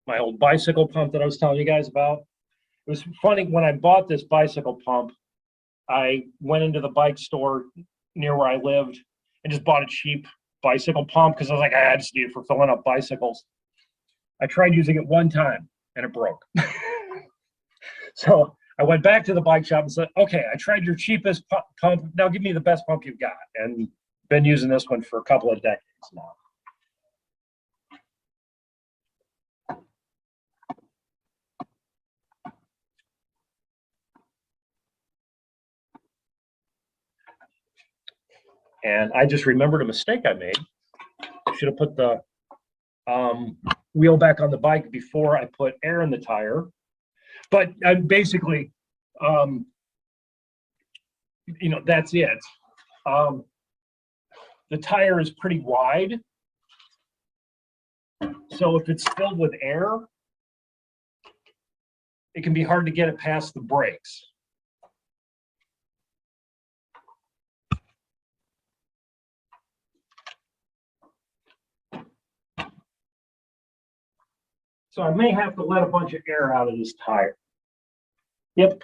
My old bicycle pump that I was telling you guys about. It was funny, when I bought this bicycle pump, I went into the bike store near where I lived and just bought a cheap bicycle pump because I was like, I just need it for filling up bicycles. I tried using it one time and it broke. So I went back to the bike shop and said, okay, I tried your cheapest pump. Now give me the best pump you've got. And been using this one for a couple of decades now. And I just remembered a mistake I made. I should have put the wheel back on the bike before I put air in the tire. But basically, that's it. The tire is pretty wide. So if it's filled with air, it can be hard to get it past the brakes. So I may have to let a bunch of air out of this tire. Yep.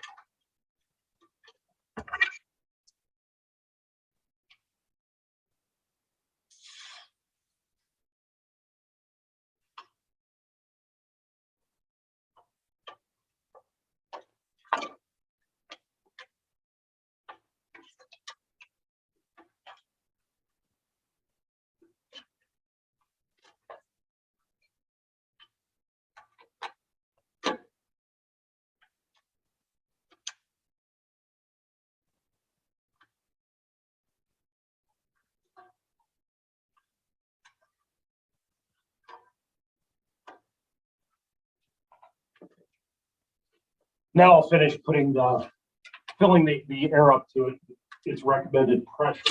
Now I'll finish filling the air up to its recommended pressure.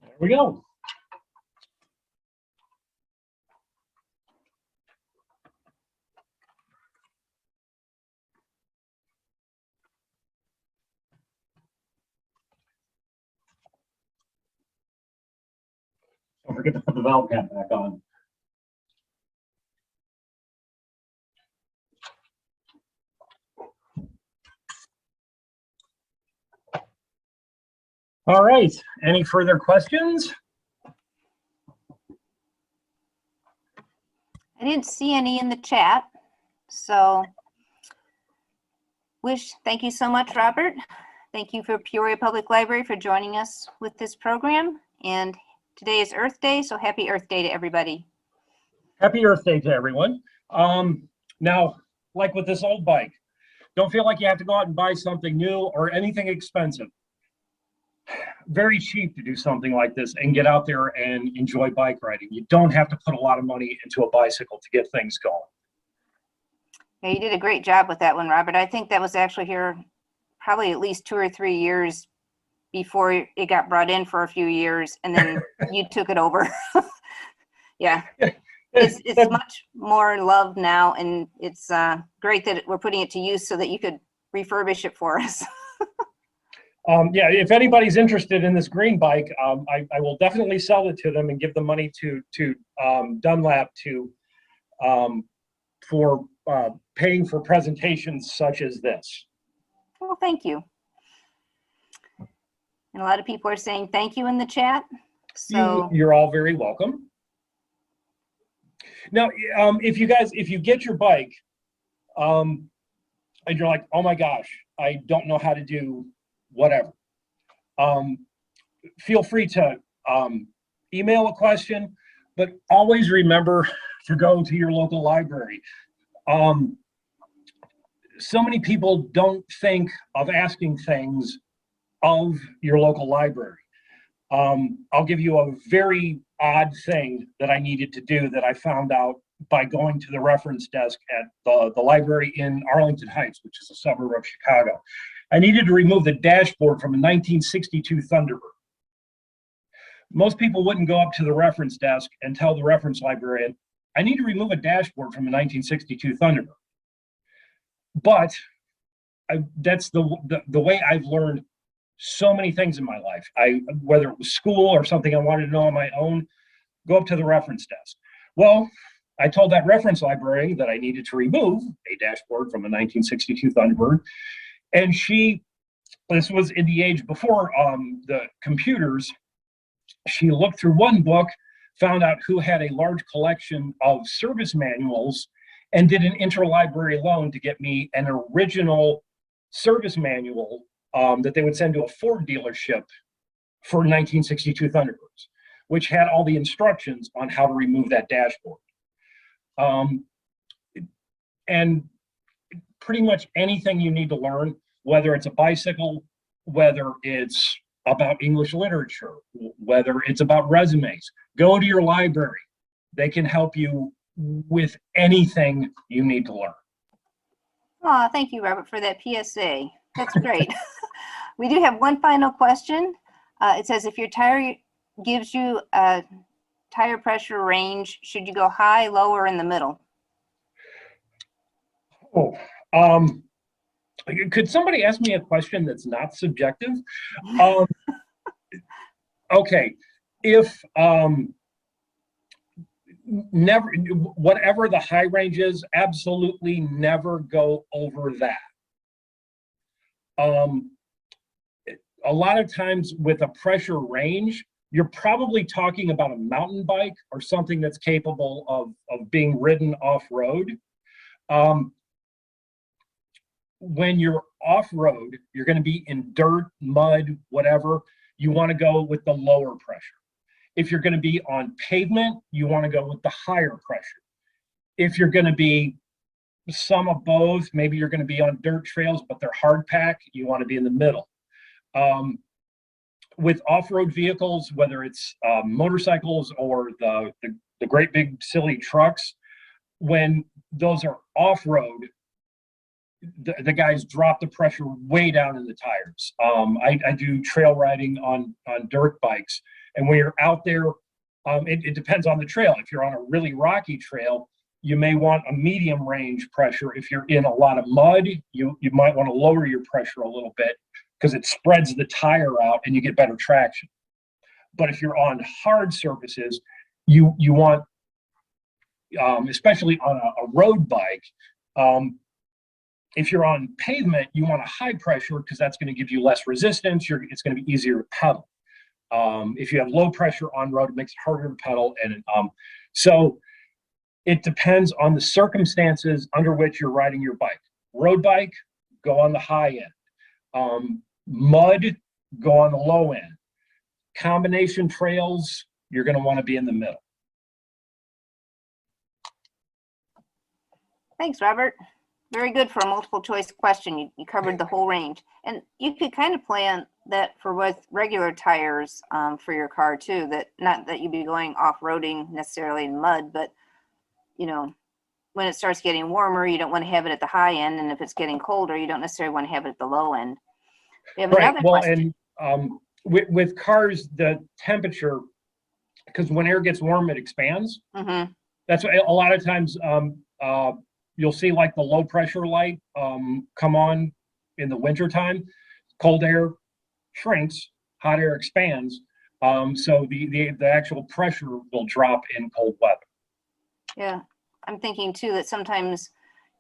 There we go. Don't forget to put the valve cap back on. All right, any further questions? I didn't see any in the chat, so thank you so much, Robert. Thank you for Peoria Public Library for joining us with this program. And today is Earth Day, so happy Earth Day to everybody. Happy Earth Day to everyone. Now, like with this old bike, don't feel like you have to go out and buy something new or anything expensive. Very cheap to do something like this and get out there and enjoy bike riding. You don't have to put a lot of money into a bicycle to get things going. Yeah, you did a great job with that one, Robert. I think that was actually here probably at least 2 or 3 years before it got brought in for a few years, and then you took it over. Yeah, it's much more loved now, and it's great that we're putting it to use so that you could refurbish it for us. Yeah, if anybody's interested in this green bike, I will definitely sell it to them and give the money to Dunlap for paying for presentations such as this. Well, thank you. And a lot of people are saying thank you in the chat. So You're all very welcome. Now, if you get your bike, and you're like, oh my gosh, I don't know how to do whatever, feel free to email a question, but always remember to go to your local library. So many people don't think of asking things of your local library. I'll give you a very odd thing that I needed to do that I found out by going to the reference desk at the library in Arlington Heights, which is a suburb of Chicago. I needed to remove the dashboard from a 1962 Thunderbird. Most people wouldn't go up to the reference desk and tell the reference librarian, I need to remove a dashboard from a 1962 Thunderbird. But that's the way I've learned so many things in my life. Whether it was school or something I wanted to know on my own, go up to the reference desk. Well, I told that reference librarian that I needed to remove a dashboard from a 1962 Thunderbird. And this was in the age before the computers, she looked through one book, found out who had a large collection of service manuals, and did an interlibrary loan to get me an original service manual that they would send to a Ford dealership for 1962 Thunderbirds, which had all the instructions on how to remove that dashboard. And pretty much anything you need to learn, whether it's a bicycle, whether it's about English literature, whether it's about resumes, go to your library. They can help you with anything you need to learn. Oh, thank you, Robert, for that PSA. That's great. We do have one final question. It says, if your tire gives you a tire pressure range, should you go high, low, or in the middle? Oh, could somebody ask me a question that's not subjective? Okay, if never, whatever the high range is, absolutely never go over that. A lot of times with a pressure range, you're probably talking about a mountain bike or something that's capable of being ridden off-road. When you're off-road, you're going to be in dirt, mud, whatever. You want to go with the lower pressure. If you're going to be on pavement, you want to go with the higher pressure. If you're going to be some of both, maybe you're going to be on dirt trails, but they're hard pack, you want to be in the middle. With off-road vehicles, whether it's motorcycles or the great big silly trucks, when those are off-road, the guys drop the pressure way down in the tires. I do trail riding on dirt bikes, and when you're out there, it depends on the trail. If you're on a really rocky trail, you may want a medium range pressure. If you're in a lot of mud, you might want to lower your pressure a little bit because it spreads the tire out and you get better traction. But if you're on hard surfaces, you want, especially on a road bike, if you're on pavement, you want a high pressure because that's going to give you less resistance. It's going to be easier to pedal. If you have low pressure on road, it makes it harder to pedal. And so it depends on the circumstances under which you're riding your bike. Road bike, go on the high end. Mud, go on the low end. Combination trails, you're going to want to be in the middle. Thanks, Robert. Very good for a multiple choice question. You covered the whole range. And you could kind of plan that for with regular tires for your car too, that not that you'd be going off-roading necessarily in mud, but you know, when it starts getting warmer, you don't want to have it at the high end. And if it's getting colder, you don't necessarily want to have it at the low end. We have another question. And with cars, the temperature, because when air gets warm, it expands. Mm-hmm. That's why a lot of times you'll see like the low pressure light come on in the winter time. Cold air shrinks, hot air expands. So the actual pressure will drop in cold weather. Yeah, I'm thinking too that sometimes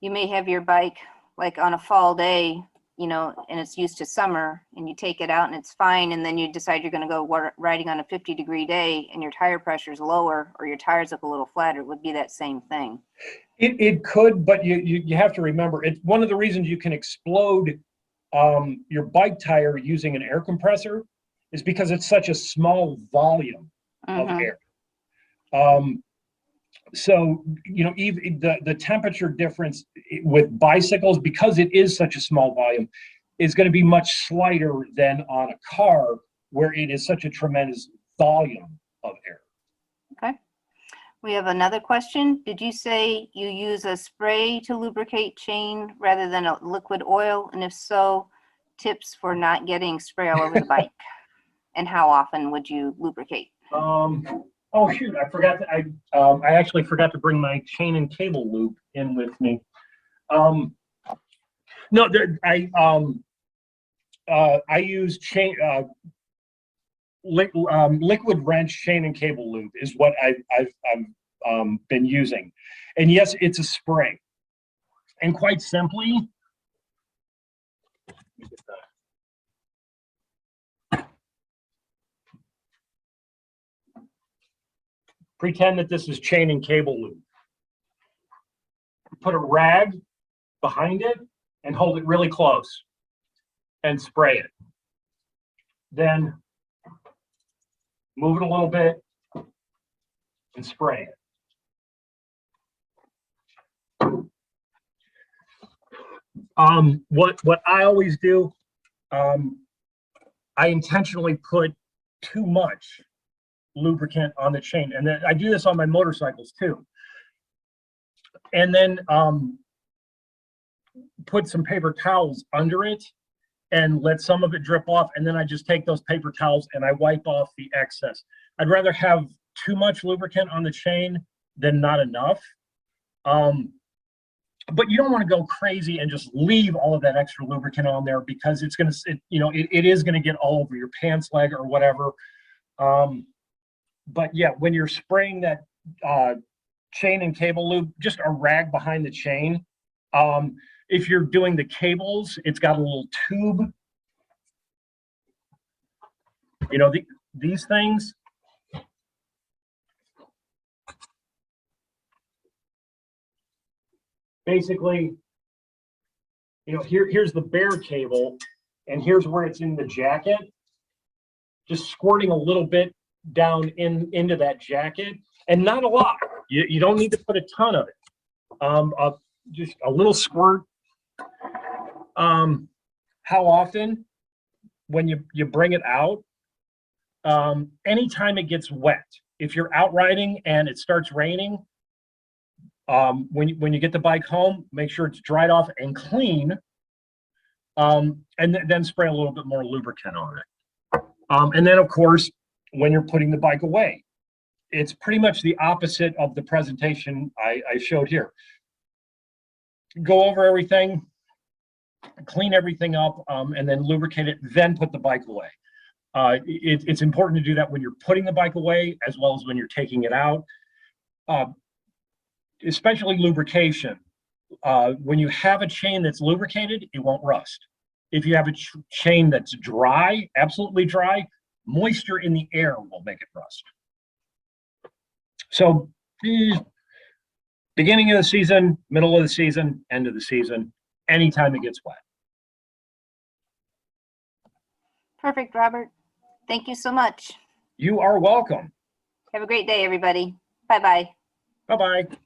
you may have your bike like on a fall day, you know, and it's used to summer, and you take it out and it's fine, and then you decide you're going to go riding on a 50-degree day and your tire pressure is lower or your tires look a little flatter. It would be that same thing. It could, but you have to remember, it's one of the reasons you can explode your bike tire using an air compressor is because it's such a small volume of air. So, you know, even the temperature difference with bicycles, because it is such a small volume, is going to be much slighter than on a car where it is such a tremendous volume of air. Okay. We have another question. Did you say you use a spray to lubricate chain rather than a liquid oil? And if so, tips for not getting spray all over the bike? And how often would you lubricate? Oh shoot! I forgot. I actually forgot to bring my chain and cable lube in with me. No, I use liquid wrench chain and cable lube is what I've been using, and yes, it's a spray. And quite simply, pretend that this is chain and cable lube. Put a rag behind it and hold it really close and spray it. Then move it a little bit and spray it. What I always do, I intentionally put too much lubricant on the chain, and then I do this on my motorcycles too. And then put some paper towels under it and let some of it drip off, and then I just take those paper towels and I wipe off the excess. I'd rather have too much lubricant on the chain than not enough. But you don't want to go crazy and just leave all of that extra lubricant on there, because it's going to, it is going to get all over your pants leg or whatever. But yeah, when you're spraying that chain and cable lube, just a rag behind the chain. If you're doing the cables, it's got a little tube. You know, these things. Basically, you know, here's the bare cable, and here's where it's in the jacket. Just squirting a little bit down into that jacket, and not a lot. You don't need to put a ton of it. Just a little squirt. How often? When you bring it out. Anytime it gets wet. If you're out riding and it starts raining, when you get the bike home, make sure it's dried off and clean, and then spray a little bit more lubricant on it. And then, of course, when you're putting the bike away, it's pretty much the opposite of the presentation I showed here. Go over everything, clean everything up, and then lubricate it, then put the bike away. It's important to do that when you're putting the bike away as well as when you're taking it out. Especially lubrication. When you have a chain that's lubricated, it won't rust. If you have a chain that's dry, absolutely dry, moisture in the air will make it rust. So beginning of the season, middle of the season, end of the season, anytime it gets wet. Perfect, Robert. Thank you so much. You are welcome. Have a great day, everybody. Bye-bye. Bye-bye.